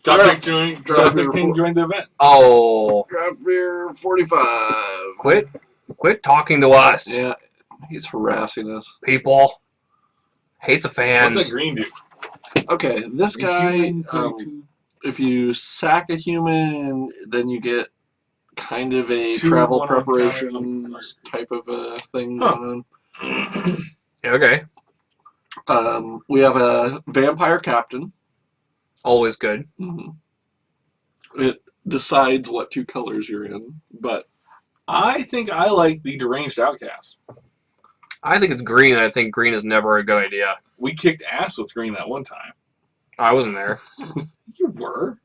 Dr. King joined the event. Oh. Draft beer 45. Quit talking to us. Yeah, he's harassing us. People. Hate the fans. What's that green do? Okay, this guy, if you sack a human, then you get kind of a travel preparation type of a thing going on. Okay. We have a vampire captain. Always good. Mm-hmm. It decides what 2 colors you're in, but I think I like the deranged outcast. I think it's green, and I think green is never a good idea. We kicked ass with green that one time. I wasn't there. You were.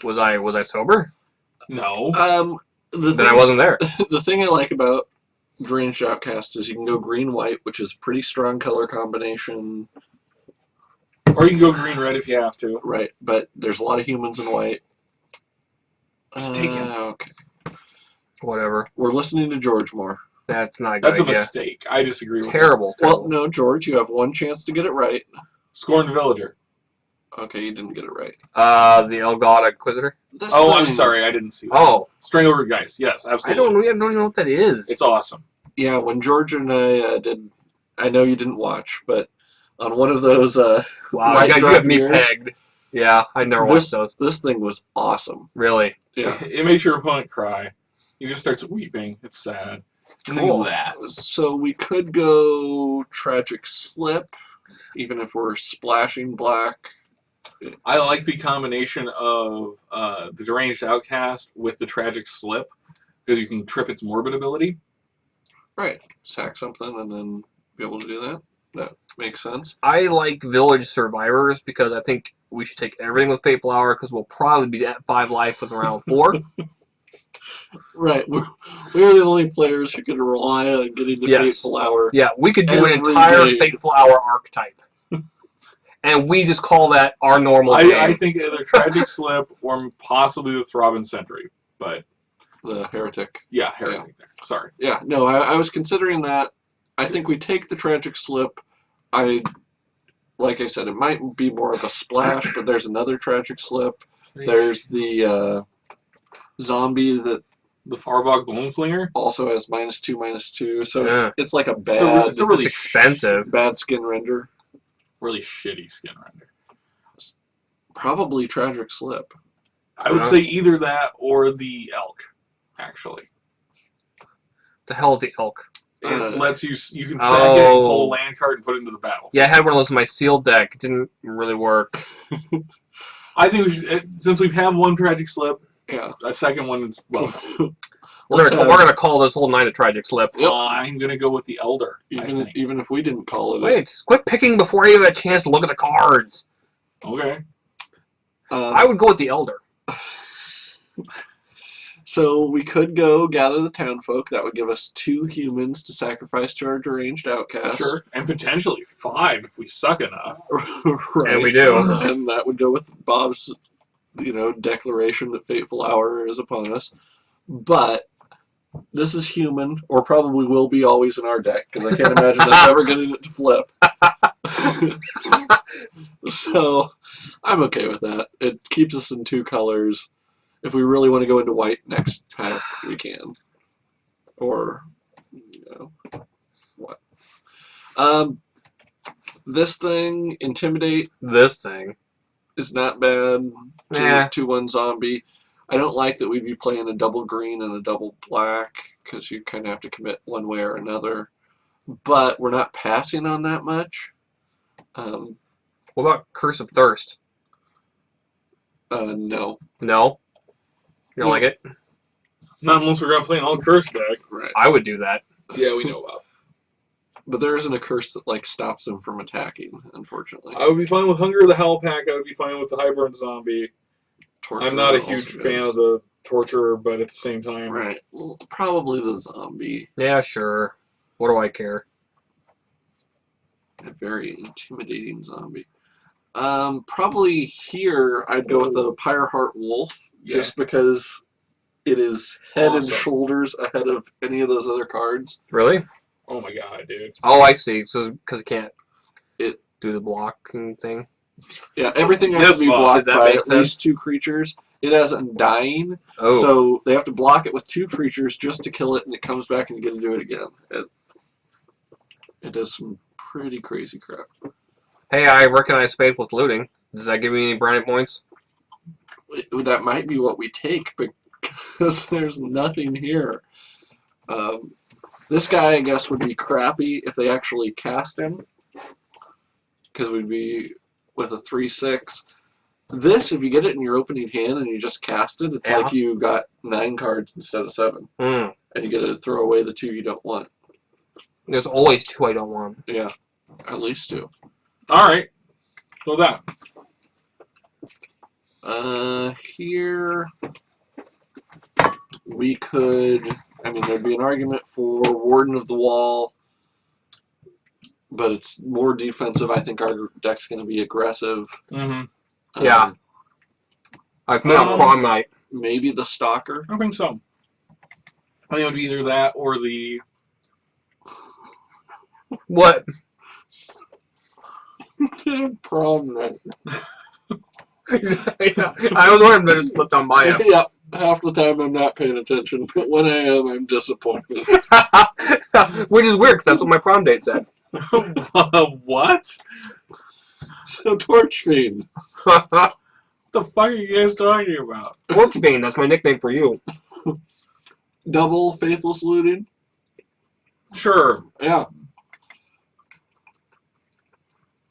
Was I sober? No. Then I wasn't there. The thing I like about deranged outcast is you can go green-white, which is a pretty strong color combination. Or you can go green-red if you have to. Right, but there's a lot of humans in white. Just take him. Okay. Whatever. We're listening to George more. That's not a good That's a idea. mistake. I disagree with Terrible. Well, no, George, you have one chance to get it right. Scorned Villager. Okay, you didn't get it right. The Elgaud Inquisitor? I'm sorry, I didn't see that. Oh. Strangleroot Geist, yes, absolutely. I don't even know what that is. It's awesome. Yeah, when George and I did, I know you didn't watch, but on one of those wow, you have me pegged. Yeah, I never watched those. This thing was awesome. Really? Yeah. It makes your opponent cry. He just starts weeping. It's sad. And then you laugh. So we could go Tragic Slip, even if we're splashing black. I like the combination of the Deranged Outcast with the Tragic Slip, because you can trip its morbid ability. Right. Sack something and then be able to do that. That makes sense. I like Village Survivors because I think we should take everything with Fate Flower because we'll probably be at 5 life with round 4. Right. We're the only players who can rely on getting the Fate Flower. Yeah, we could do an entire Fate Flower archetype. And we just call that our normal game. I think either Tragic Slip or possibly the Throbbing Sentry. But the Heretic. Yeah, Heretic there. Sorry. Yeah, no, I was considering that. I think we take the Tragic Slip. Like I said, it might be more of a splash, but there's another Tragic Slip. There's the zombie that the Farbog Boneflinger also has -2/-2, so it's like a bad. It's a really expensive bad skin render. Really shitty skin render. Probably Tragic Slip. I would say either that or the Elk. Actually, the hell is the Elk? It lets you can sack it, pull a land card, and put it into the battle. Yeah, I had one of those in my sealed deck. It didn't really work. I think we should, since we've had one Tragic Slip, a second one is welcome. We're gonna call this whole night a Tragic Slip. I'm gonna go with the Elder. Even if we didn't call it. Wait, quit picking before you have a chance to look at the cards. Okay. I would go with the Elder. So we could go gather the townfolk. That would give us 2 humans to sacrifice to our deranged outcast. Sure, and potentially 5 if we suck enough. Right. And we do. And that would go with Bob's, declaration that Fateful Hour is upon us. But this is human, or probably will be always in our deck, because I can't imagine us ever getting it to flip. So I'm okay with that. It keeps us in 2 colors. If we really want to go into white next pack, we can. Or, what? This thing, Intimidate. This thing is not bad. 2/1 zombie. I don't like that we'd be playing a double green and a double black, because you kind of have to commit one way or another. But we're not passing on that much. What about Curse of Thirst? No. No? You don't like it? Not unless we're going to play an all curse deck. Right. I would do that. Yeah, we know about. But there isn't a curse that stops them from attacking, unfortunately. I would be fine with Hunger of the Hell Pack. I would be fine with the Highburn Zombie. Torturer I'm not a huge fan of the Torturer, but at the same time... Right. Well, probably the Zombie. Yeah, sure. What do I care? A very intimidating zombie. Probably here, I'd go with the Pyreheart Wolf, just because it is head and shoulders ahead of any of those other cards. Really? Oh my god, dude. Oh, I see. So because it can't do the blocking thing. Yeah, everything has Yes, to be Bob. blocked Did that by make at sense? least 2 creatures. It has Undying, Oh. so they have to block it with 2 creatures just to kill it, and it comes back and you get to do it again. It does some pretty crazy crap. Hey, I recognize Faithless Looting. Does that give me any branding points? That might be what we take because there's nothing here. This guy, I guess, would be crappy if they actually cast him because we'd be with a 3/6. This, if you get it in your opening hand and you just cast it, it's Yeah. like you got 9 cards instead of 7. Hmm. And you get to throw away the 2 you don't want. There's always 2 I don't want. Yeah, at least 2. All right. So that. Here we could. I mean, there'd be an argument for Warden of the Wall, but it's more defensive. I think our deck's going to be aggressive. Mm-hmm. Yeah. Like more Prom Night. Maybe the Stalker. I think so. I think it would be either that or the. What? Prom Night. I was wondering if it just slipped on my end. Yeah, half the time I'm not paying attention, but when I am, I'm disappointed. Which is weird because that's what my prom date said. What? So Torch Fiend. What the fuck are you guys talking about? Torch Fiend, that's my nickname for you. Double Faithless Looting. Sure. Yeah.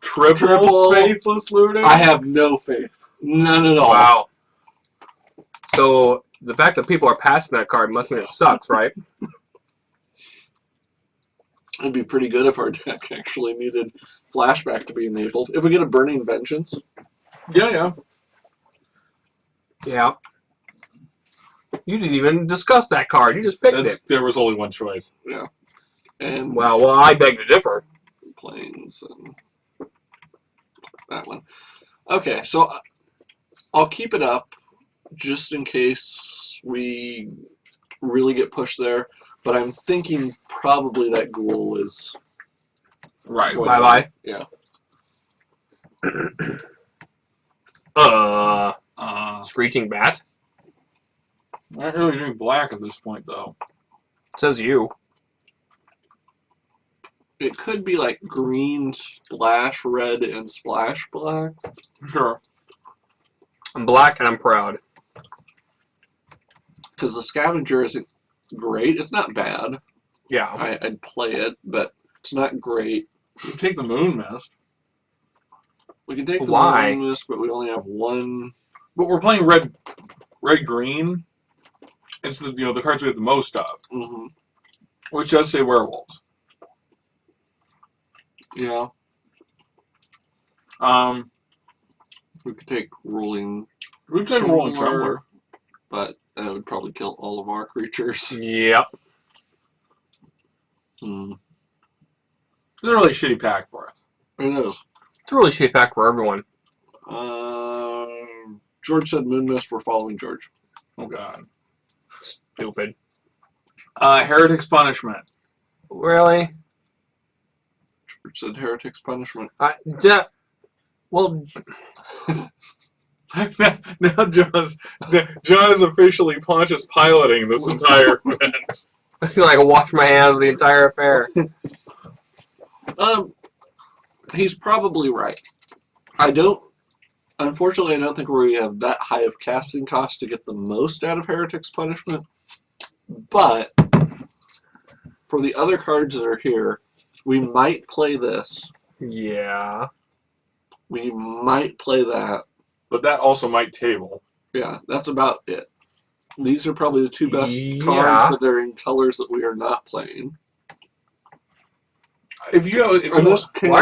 Triple Faithless Looting? I have no faith. None at all. Wow. So the fact that people are passing that card must mean it sucks, right? It'd be pretty good if our deck actually needed Flashback to be enabled. If we get a Burning Vengeance. Yeah. Yeah. You didn't even discuss that card. You just picked it. There was only one choice. Yeah. And Well, I beg to differ. Plains and that one. Okay, so I'll keep it up just in case we really get pushed there. But I'm thinking probably that Ghoul is Right. Bye-bye. Yeah. Screeching Bat? I don't really drink black at this point, though. Says you. It could be like green, splash red, and splash black. Sure. I'm black and I'm proud. Because the Scavenger isn't great. It's not bad. Yeah. I'd play it, but it's not great. You take the Moon Mist. We can take the Why? Moon Mist, but we only have one. But we're playing red green. It's the the cards we have the most of. Mm-hmm. Which does say werewolves. Yeah. We could take Rolling We take Rolling Tumbler, Tumbler. but that would probably kill all of our creatures. Yep. Hmm. It's a really shitty pack for us. It is. It's a really shitty pack for everyone. George said Moon Mist. We're following George. Oh god. Stupid. Heretic's Punishment. Really? George said Heretic's Punishment. Well, now John is officially Pontius piloting this entire event. I feel like I wash my hands of the entire affair. He's probably right. Unfortunately, I don't think we have that high of casting cost to get the most out of Heretic's Punishment. But for the other cards that are here, we might play this. Yeah. We might play that. But that also might table. Yeah, that's about it. These are probably the 2 best Yeah. cards, but they're in colors that we are not playing. Why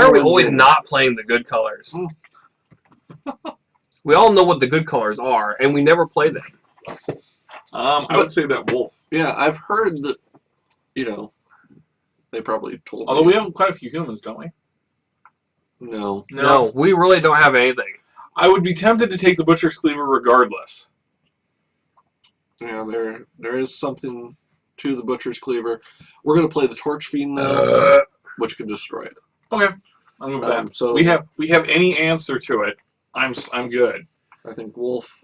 are we always not playing the good colors? We all know what the good colors are, and we never play them. I would say that wolf. Yeah, I've heard that, they probably told Although me. we have quite a few humans, don't we? No. No, we really don't have anything. I would be tempted to take the Butcher's Cleaver regardless. Yeah, there is something to the Butcher's Cleaver. We're going to play the Torch Fiend, though, which could destroy it. Okay. I'm good with that. So we have any answer to it. I'm good. I think Wolf.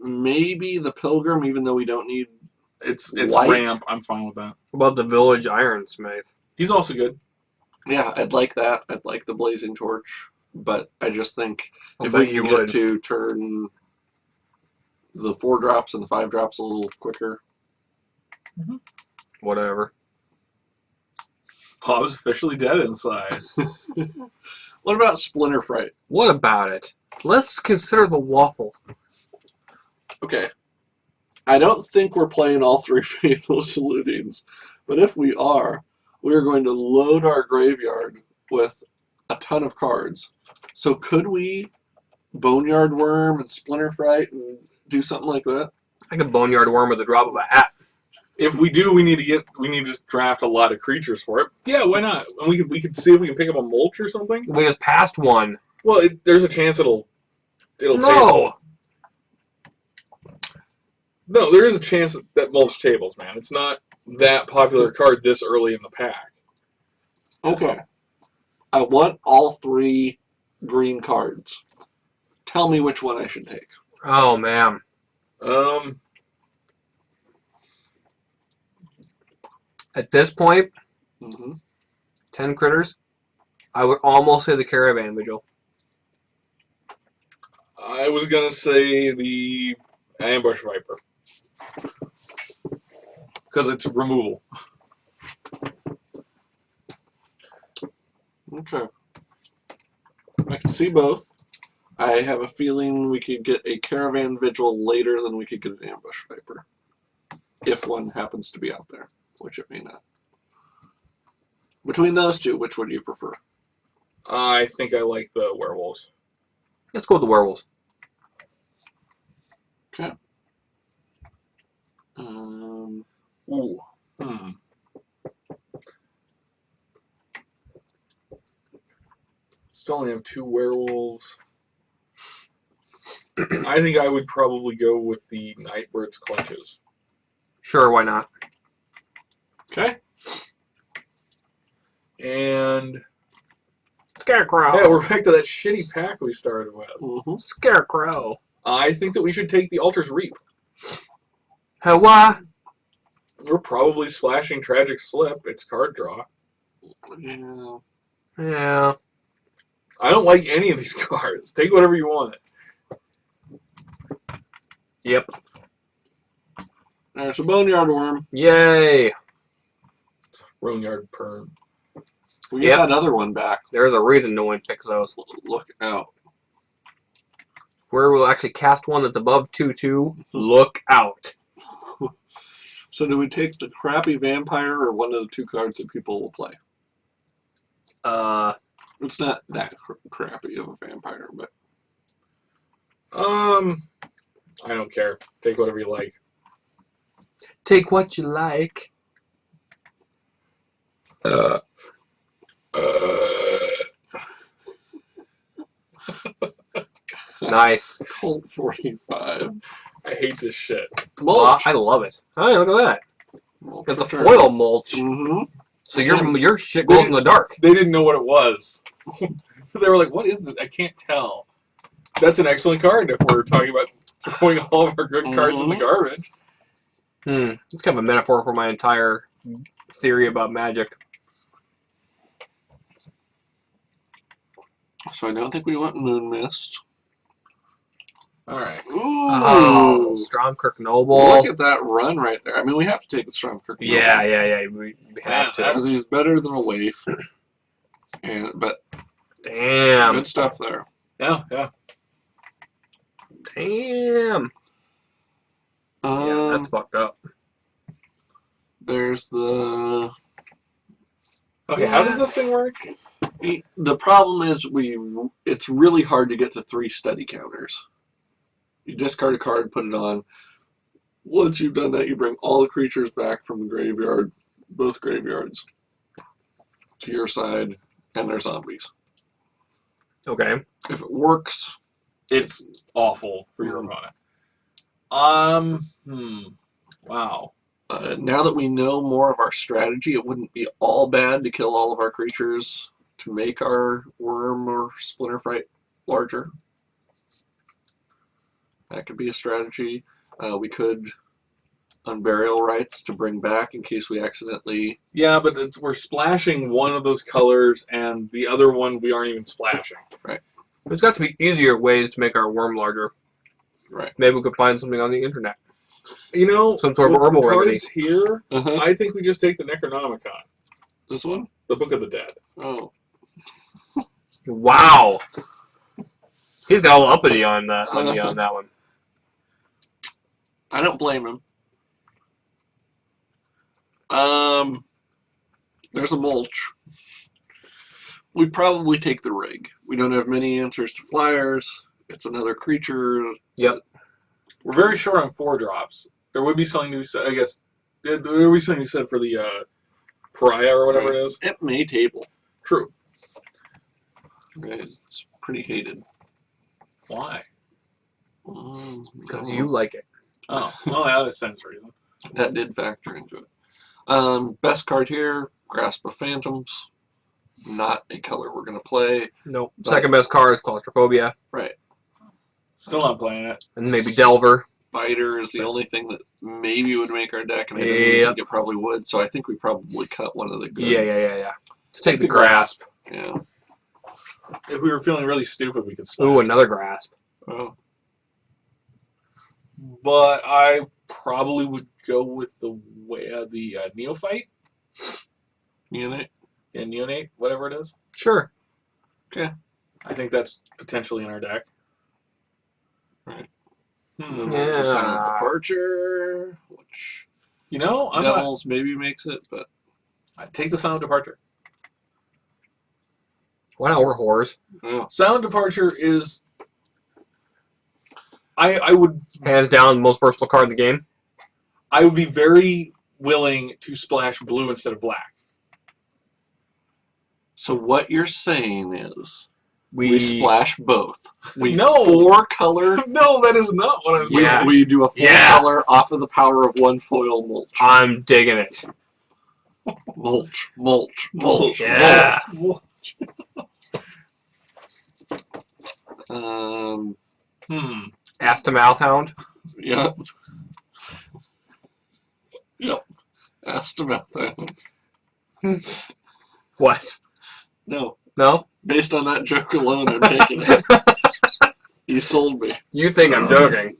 Maybe the Pilgrim, even though we don't need. It's White? ramp. I'm fine with that. What about the Village Ironsmith? He's also good. Yeah, I'd like that. I'd like the Blazing Torch, but I just think I'll if bet we can you get would. to turn the 4 drops and the 5 drops a little quicker. Whatever. Bob's officially dead inside. What about Splinter Fright? What about it? Let's consider the waffle. Okay. I don't think we're playing all 3 Faithful Salutings, but if we are, we are going to load our graveyard with a ton of cards. So could we Boneyard Worm and Splinter Fright and do something like that? I can Boneyard Worm with the drop of a hat. If we do, we need to just draft a lot of creatures for it. Yeah, why not? And we could see if we can pick up a mulch or something. We just passed one. Well, there's a chance it'll No! No, there is a chance that mulch tables, man. It's not that popular card this early in the pack. Okay. I want all 3 green cards. Tell me which one I should take. Oh, man. At this point, 10 critters, I would almost say the Caravan Vigil. I was going to say the Ambush Viper. Because it's removal. Okay. I can see both. I have a feeling we could get a Caravan Vigil later than we could get an Ambush Viper. If one happens to be out there, which it may not. Between those two, which would you prefer? I think I like the werewolves. Let's go with the werewolves. Okay. Ooh. Still only have 2 werewolves. I think I would probably go with the Nightbird's Clutches. Sure, why not? Okay. And Scarecrow. yeah, we're back to that shitty pack we started with. Scarecrow. I think that we should take the Altar's Reap. Why? We're probably splashing Tragic Slip. It's card draw. Yeah. Yeah. I don't like any of these cards. Take whatever you want. Yep. There's a Boneyard Worm. Yay. Roneyard Perm. We get that other one back. There's a reason no one picks those. Look out. Where we'll actually cast one that's above 2/2. Look out. So do we take the crappy Vampire or one of the 2 cards that people will play? It's not that crappy of a Vampire, but... I don't care. Take whatever you like. Take what you like. Nice. Colt 45. I hate this shit. Mulch. I love it. Hey, look at that. Mulch It's a return. foil mulch. Mm-hmm. So your shit glows in the dark. They didn't know what it was. They were like, what is this? I can't tell. That's an excellent card if we're talking about throwing all of our good cards in the garbage. It's kind of a metaphor for my entire theory about magic. So I don't think we want Moon Mist. Alright. Ooh. Oh, Stromkirk Noble. Look at that run right there. I mean, we have to take the Stromkirk Noble. Yeah. We have to. Because he's better than a waif. But Damn. good stuff there. Yeah. Damn. Yeah, that's fucked up. There's the... Okay, how does this thing work? The problem is it's really hard to get to 3 steady counters. You discard a card, put it on. Once you've done that, you bring all the creatures back from the graveyard, both graveyards, to your side, and they're zombies. Okay. If it works... It's awful for your opponent. Wow. Now that we know more of our strategy, it wouldn't be all bad to kill all of our creatures to make our worm or splinter fight larger. That could be a strategy. We could unburial rights to bring back in case we accidentally. Yeah, but we're splashing one of those colors, and the other one we aren't even splashing. There's got to be easier ways to make our worm larger. Right. Maybe we could find something on the internet. You know, Some sort of with herbal the remedy. cards here, Uh-huh. I think we just take the Necronomicon, This one? the Book of the Dead. Oh. Wow. He's got a little uppity on that one. I don't blame him. There's a mulch. We probably take the rig. We don't have many answers to flyers. It's another creature. Yep. We're very short on 4-drops. There would be something to be said, I guess. There would be something to be said for the Pariah or whatever it is. It may table. True. It's pretty hated. Why? Because you like it. Oh, well, that has sense reason. That did factor into it. Best card here, Grasp of Phantoms. Not a color we're going to play. Nope. Second best card is Claustrophobia. Right. Still not playing it. And maybe Delver. Spider is the only thing that maybe would make our deck, and I don't think it probably would, so I think we probably cut one of the good. Yeah. Let's take the Grasp. Yeah. If we were feeling really stupid, we could splash. Ooh, another Grasp. Oh. But I probably would go with the Neophyte. Neonate? Yeah, Neonate, whatever it is. Sure. Okay. I think that's potentially in our deck. Right. Yeah. Silent Departure, which You know, I'm not, Devils maybe makes it, but I take the Silent Departure. Why not? We're whores. yeah. Silent Departure is... I would Hands down, the most versatile card in the game. I would be very willing to splash blue instead of black. So what you're saying is We we splash both. We No. 4-color. No, that is not what I'm saying. Yeah. We do a 4 Yeah. color off of the power of 1 foil mulch. I'm digging it. Mulch, mulch, mulch, Yeah. Well, mulch. Ass to mouth hound. Yep. Yep. Asked about that. What? No. No? Based on that joke alone, I'm taking it. You sold me. You think I'm joking.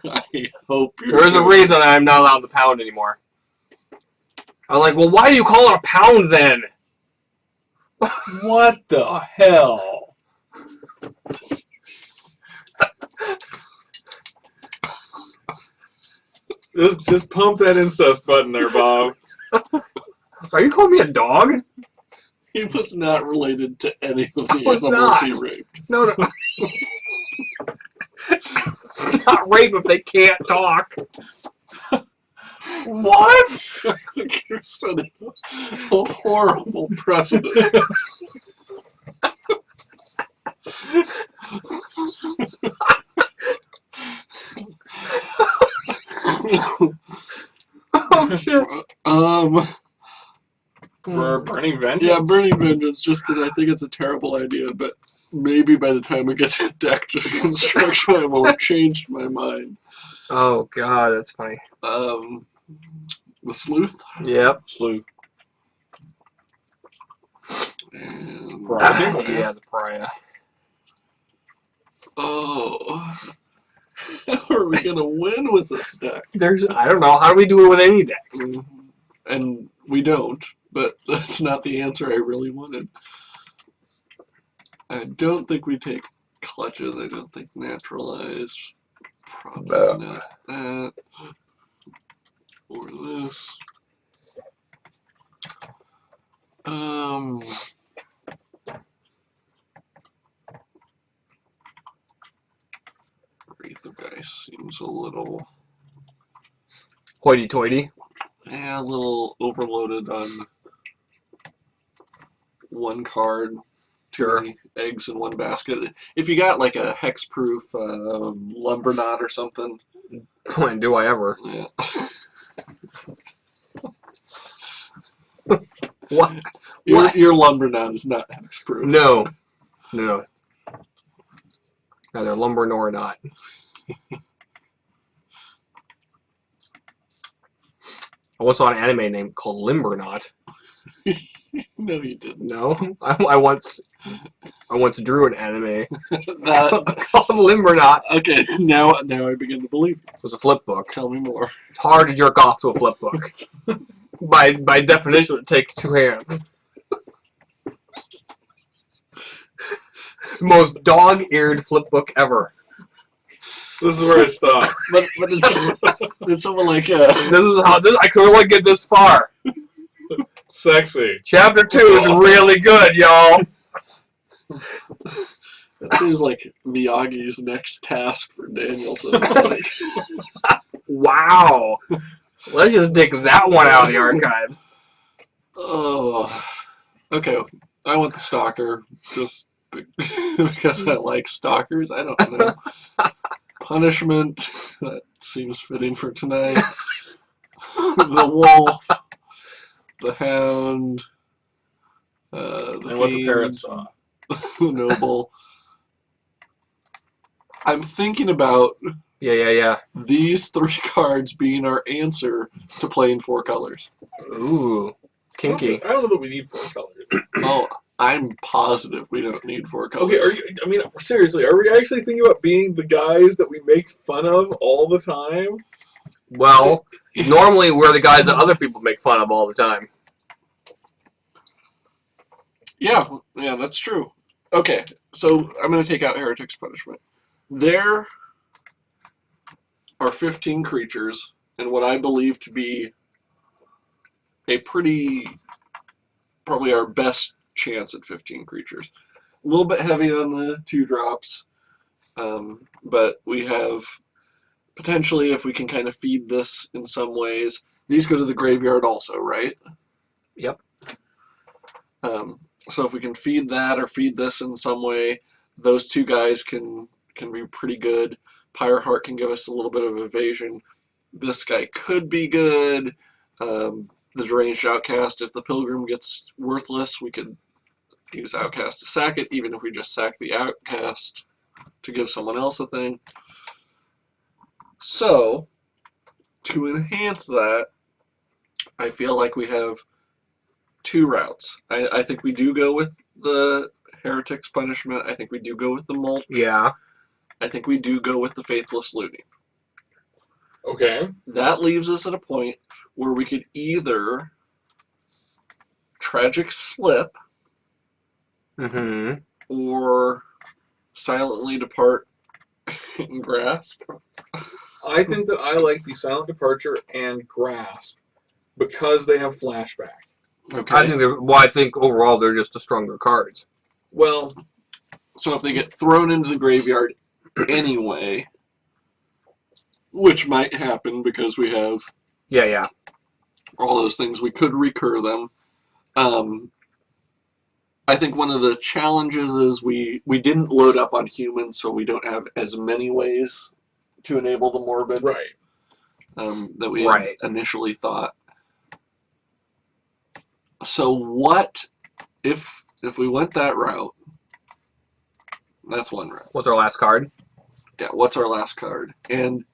I hope you're There's a joking. reason I'm not allowed to pound anymore. I'm like, well, why do you call it a pound then? what the hell? Just pump that incest button there, Bob. Are you calling me a dog? He was not related to any of the was animals he not. raped. No. It's not rape if they can't talk. What? You're setting a horrible precedent. Oh, shit. We're burning vengeance. Yeah, burning vengeance, just because I think it's a terrible idea, but maybe by the time we get to deck construction, I will have changed my mind. Oh, God, that's funny. The Sleuth. Yep. Sleuth. And, Pariah. Yeah, the pariah. oh. How are we going to win with this deck? I don't know. How do we do it with any deck? And we don't, but that's not the answer I really wanted. I don't think we take clutches. I don't think naturalize. Probably not that. Or this. Wreath of Ice seems a little, Hoity-toity. a little overloaded on one card. Sure. 2 eggs in one basket. If you got like a hexproof lumber knot or something, When do I ever? yeah. What? Your Lumbernon is not hexproof. No. Neither lumber nor not. I once saw an anime named called Limberknot. No, you didn't. No, I once drew an anime That called Limberknot. okay. Now I begin to believe. It was a flip book. Tell me more. It's hard to jerk off to a flip book. By definition, it takes 2 hands. Most dog-eared flip book ever. This is where I stop. But it's something like This is how I could only get this far. Sexy. Chapter 2 is really good, y'all. that seems like Miyagi's next task for Danielson. Wow. Let's just dig that one out of the archives. Oh, okay. I want the stalker just because I like stalkers. I don't know. Punishment. That seems fitting for tonight. The wolf. The hound. The And what the fiend, parents saw. the noble. I'm thinking about Yeah. these 3 cards being our answer to playing 4 colors. Ooh. Kinky. I don't know that we need 4 colors. Oh, I'm positive we don't need 4 colors. Okay, seriously, are we actually thinking about being the guys that we make fun of all the time? Well, normally we're the guys that other people make fun of all the time. Yeah, that's true. Okay, so I'm going to take out Heretic's Punishment. There are 15 creatures, and what I believe to be probably our best chance at 15 creatures. A little bit heavy on the 2 drops, but we have potentially, if we can kind of feed this in some ways, these go to the graveyard also, right? Yep. So if we can feed that or feed this in some way, those 2 guys can be pretty good. Pyreheart can give us a little bit of evasion. This guy could be good. The Deranged Outcast, if the Pilgrim gets worthless, we could use Outcast to sack it, even if we just sack the Outcast to give someone else a thing. So, to enhance that, I feel like we have 2 routes. I think we do go with the Heretic's Punishment. I think we do go with the Mulch. Yeah. I think we do go with the Faithless Looting. Okay. That leaves us at a point where we could either Tragic Slip Mm-hmm. or Silently Depart and Grasp. I think that I like the Silent Departure and Grasp because they have flashback. Okay. I think overall they're just the stronger cards. Well, So if they get thrown into the graveyard anyway, which might happen because we have Yeah. all those things, we could recur them. I think one of the challenges is we didn't load up on humans, so we don't have as many ways to enable the morbid right. that we had initially thought. So what if we went that route? That's one route. What's our last card? Yeah, what's our last card? And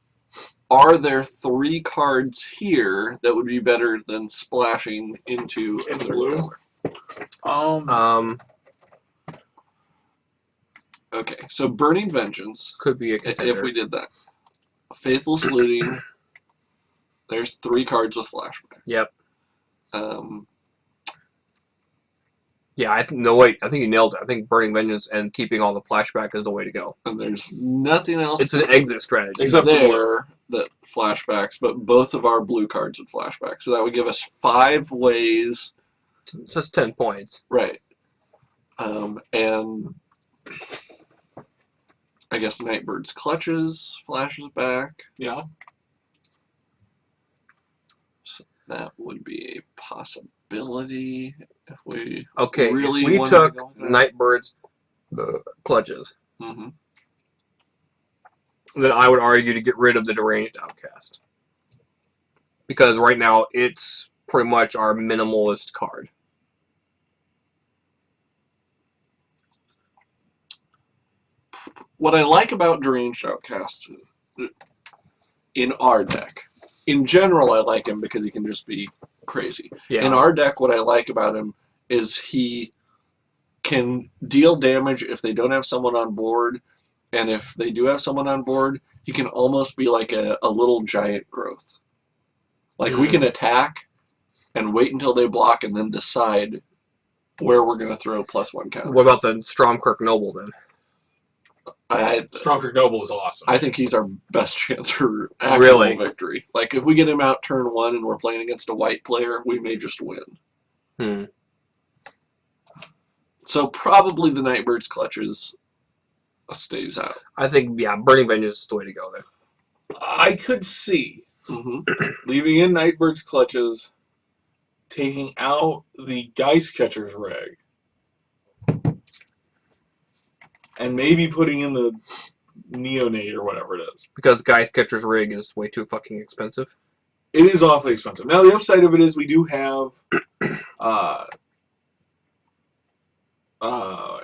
are there 3 cards here that would be better than splashing into a third blue? color? Okay, so Burning Vengeance, Could be a contender. if we did that. Faithless Looting, there's 3 cards with flashback. Yep. Yeah, I think you nailed it. I think Burning Vengeance and keeping all the flashback is the way to go. and there's nothing else It's an exit strategy. Except for there that flashbacks, but both of our blue cards would flashback. So that would give us 5 ways. Just 10 points. Right. And I guess Nightbird's Clutches flashes back. Yeah. So that would be a possibility if we Okay, really if we wanted took to go with that. Nightbird's Clutches, Mm-hmm. then I would argue to get rid of the Deranged Outcast. Because right now, it's pretty much our minimalist card. what I like about Deranged Outcast in our deck, in general, I like him because he can just be crazy. Yeah. In our deck, what I like about him is he can deal damage if they don't have someone on board, and if they do have someone on board, he can almost be like a little giant growth. Like, we can attack and wait until they block and then decide where we're going to throw +1 counters. What about the Stromkirk Noble then? Stronger Noble is awesome. I think he's our best chance for actual Really? victory. Like, if we get him out turn 1 and we're playing against a white player, we may just win. So probably the Nightbird's Clutches stays out. I think, yeah, Burning Vengeance is the way to go there. I could see Mm-hmm. leaving in Nightbird's Clutches, taking out the Geist Catcher's rig, and maybe putting in the Neonate or whatever it is. Because Geist Catcher's rig is way too fucking expensive. It is awfully expensive. Now, the upside of it is we do have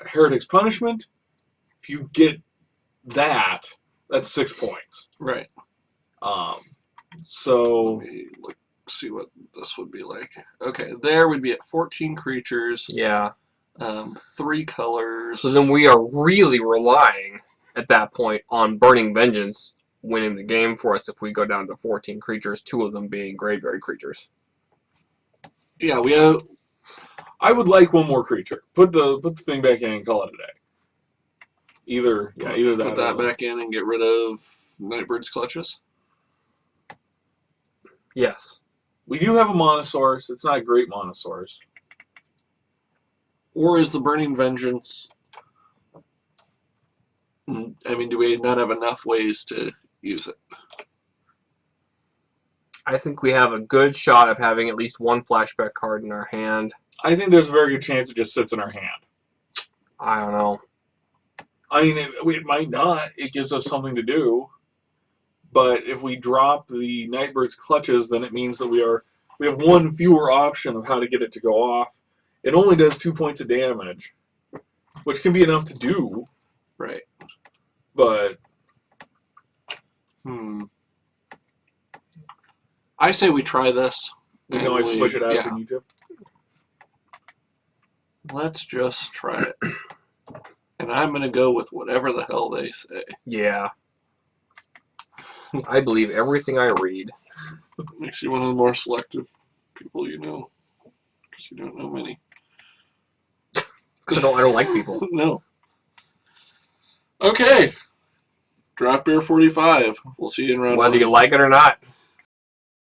Heretic's Punishment. If you get that, that's 6 points. Right. So Let me see what this would be like. Okay, there we'd be at 14 creatures, Yeah. 3 colors. So then we are really relying, at that point, on Burning Vengeance winning the game for us if we go down to 14 creatures, 2 of them being graveyard creatures. Yeah, we have. I would like one more creature. Put the thing back in and call it a day. Either that. Put that back in and get rid of Nightbird's Clutches. Yes. We do have a Monosaurus. It's not a great Monosaurus. Or is the Burning Vengeance... I mean, do we not have enough ways to use it? I think we have a good shot of having at least one flashback card in our hand. I think there's a very good chance it just sits in our hand. I don't know. I mean, it might not. It gives us something to do. But if we drop the Nightbird's Clutches, then it means that we have one fewer option of how to get it to go off. It only does 2 points of damage, which can be enough to do. Right. But I say we try this. we can always switch it out if we need to. Let's just try it. And I'm going to go with whatever the hell they say. Yeah. I believe everything I read. Makes you one of the more selective people you know. Because you don't know many. Because I don't like people. No. Okay. Drop Bear 45. We'll see you in round Whether one. you like it or not.